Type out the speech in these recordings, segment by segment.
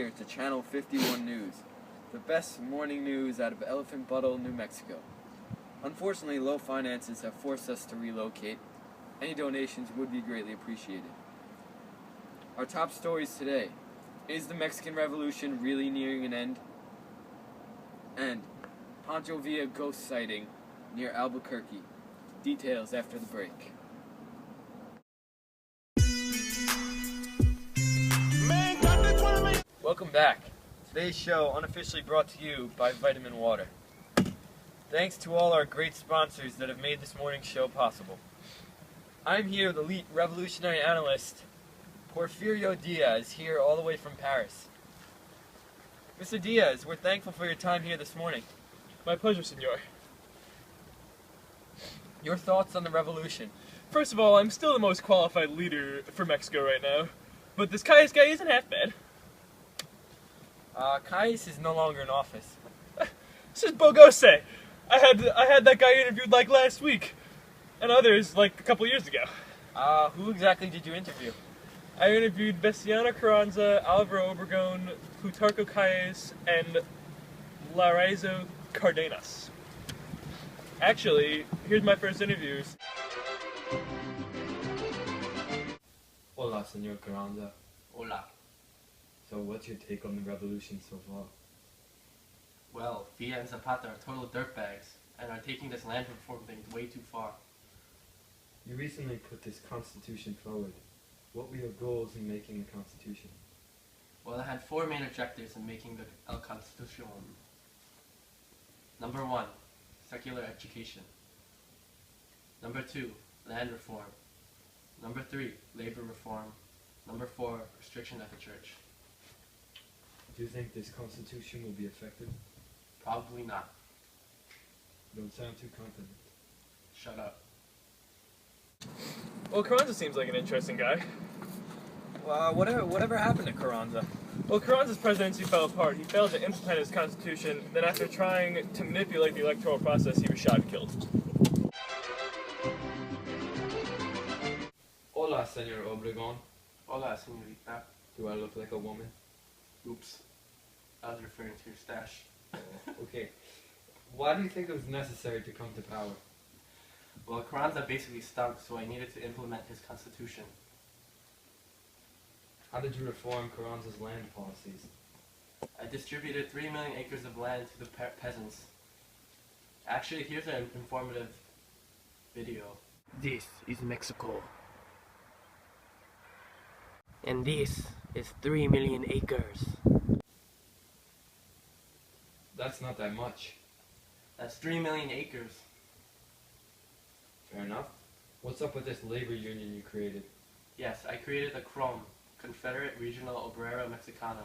here to Channel 51 News, the best morning news out of Elephant Buttle, New Mexico. Unfortunately, low finances have forced us to relocate. Any donations would be greatly appreciated. Our top stories today: is the Mexican Revolution really nearing an end? And Pancho Villa ghost sighting near Albuquerque. Details after the break. Welcome back. Today's show unofficially brought to you by Vitamin Water. Thanks to all our great sponsors that have made this morning's show possible. I'm here with elite revolutionary analyst Porfirio Diaz, here all the way from Paris. Mr. Diaz, we're thankful for your time here this morning. My pleasure, senor. Your thoughts on the revolution? First of all, I'm still the most qualified leader for Mexico right now, but this Calles guy isn't half bad. Calles is no longer in office. This is Bogose. I had that guy interviewed like last week, and others like a couple years ago. Who exactly did you interview? I interviewed Bestiana Carranza, Alvaro Obregón, Plutarco Calles, and Lorenzo Cardenas. Actually, here's my first interviews. Hola, Senor Carranza. Hola. So what's your take on the revolution so far? Well, Villa and Zapata are total dirtbags and are taking this land reform thing way too far. You recently put this constitution forward. What were your goals in making the constitution? Well, I had four main objectives in making the El Constitucion. Number 1, secular education. Number 2, land reform. Number 3, labor reform. Number 4, restriction of the church. Do you think this constitution will be effective? Probably not. You don't sound too confident. Shut up. Well, Carranza seems like an interesting guy. Whatever happened to Carranza? Well, Carranza's presidency fell apart. He failed to implement his constitution. Then after trying to manipulate the electoral process, he was shot and killed. Hola, Senor Obregón. Hola, señorita. Do I look like a woman? Oops. I was referring to your stash. Okay. Why do you think it was necessary to come to power? Well, Carranza basically stunk, so I needed to implement his constitution. How did you reform Carranza's land policies? I distributed 3 million acres of land to the peasants. Actually, here's an informative video. This is Mexico. And this is 3 million acres. That's not that much. That's 3 million acres. Fair enough. What's up with this labor union you created? Yes, I created the CROM, Confederate Regional Obrera Mexicana,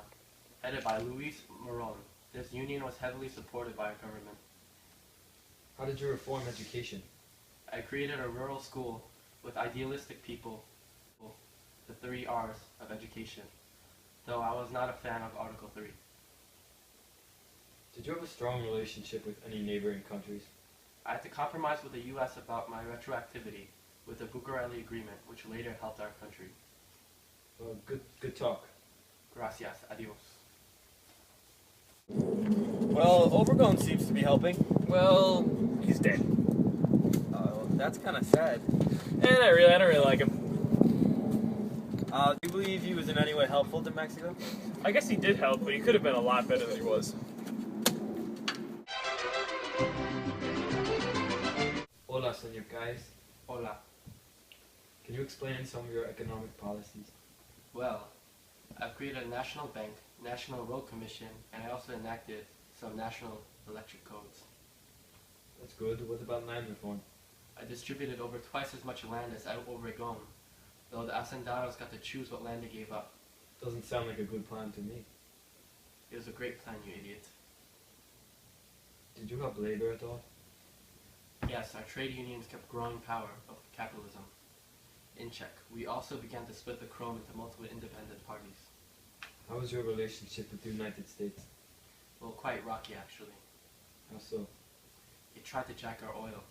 headed by Luis Moron. This union was heavily supported by our government. How did you reform education? I created a rural school with idealistic people, the 3 R's of education, though I was not a fan of Article 3. Did you have a strong relationship with any neighboring countries? I had to compromise with the U.S. about my retroactivity with the Bucareli Agreement, which later helped our country. Well, good talk. Gracias. Adios. Well, Obregón seems to be helping. Well, he's dead. That's kind of sad. And I don't really like him. Do you believe he was in any way helpful to Mexico? I guess he did help, but he could have been a lot better than he was. Hola, Senor Calles. Hola. Can you explain some of your economic policies? Well, I've created a national bank, national road commission, and I also enacted some national electric codes. That's good. What about land reform? I distributed over twice as much land as Obregón, though the hacendados got to choose what land they gave up. Doesn't sound like a good plan to me. It was a great plan, you idiot. Did you help labor at all? Yes, our trade unions kept growing power of capitalism in check. We also began to split the CROM into multiple independent parties. How was your relationship with the United States? Well, quite rocky, actually. How so? They tried to jack our oil.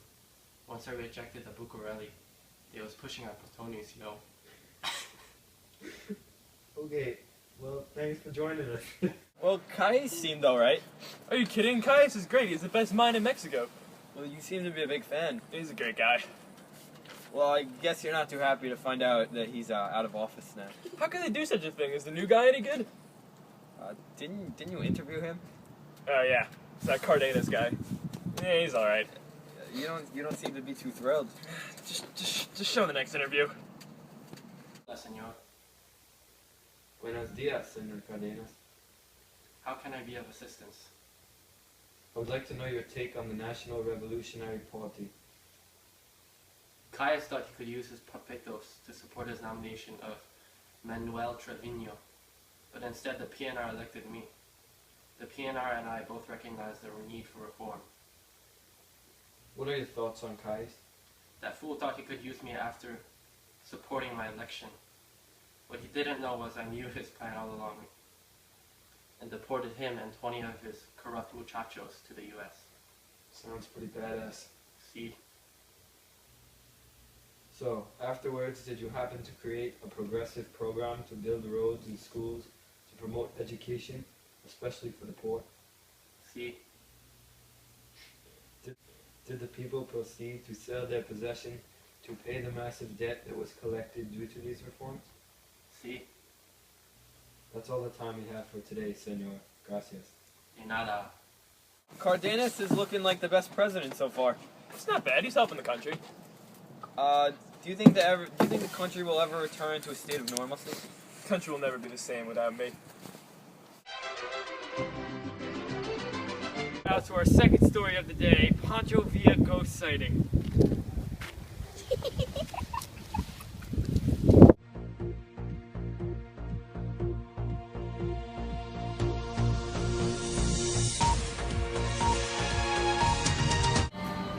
Once I rejected the Bucareli, they was pushing our plutoniums, you know. Okay, Well, thanks for joining us. Well, Kai seemed alright. Are you kidding? Caius is great. He's the best mind in Mexico. Well, you seem to be a big fan. He's a great guy. Well, I guess you're not too happy to find out that he's out of office now. How can they do such a thing? Is the new guy any good? Didn't you interview him? Oh yeah, it's that Cardenas guy. Yeah, he's all right. You don't seem to be too thrilled. Just show the next interview. Hola, señor. Buenos dias, Senor Cardenas. How can I be of assistance? I would like to know your take on the National Revolutionary Party. Caius thought he could use his papetos to support his nomination of Manuel Trevino, but instead the PNR elected me. The PNR and I both recognize the need for reform. What are your thoughts on Caius? That fool thought he could use me after supporting my election. What he didn't know was I knew his plan all along and deported him and 20 of his corrupt muchachos to the US. Sounds pretty badass. See? So, afterwards, did you happen to create a progressive program to build roads and schools to promote education, especially for the poor? See? Did the people proceed to sell their possession to pay the massive debt that was collected due to these reforms? See? That's all the time we have for today, Senor. Gracias. De nada. Cardenas is looking like the best president so far. It's not bad. He's helping the country. Do you think the country will ever return to a state of normalcy? The country will never be the same without me. Now to our second story of the day, Pancho Villa ghost sighting.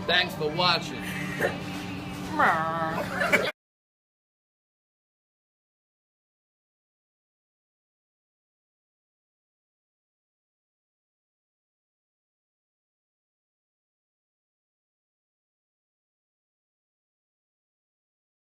Thanks for watching.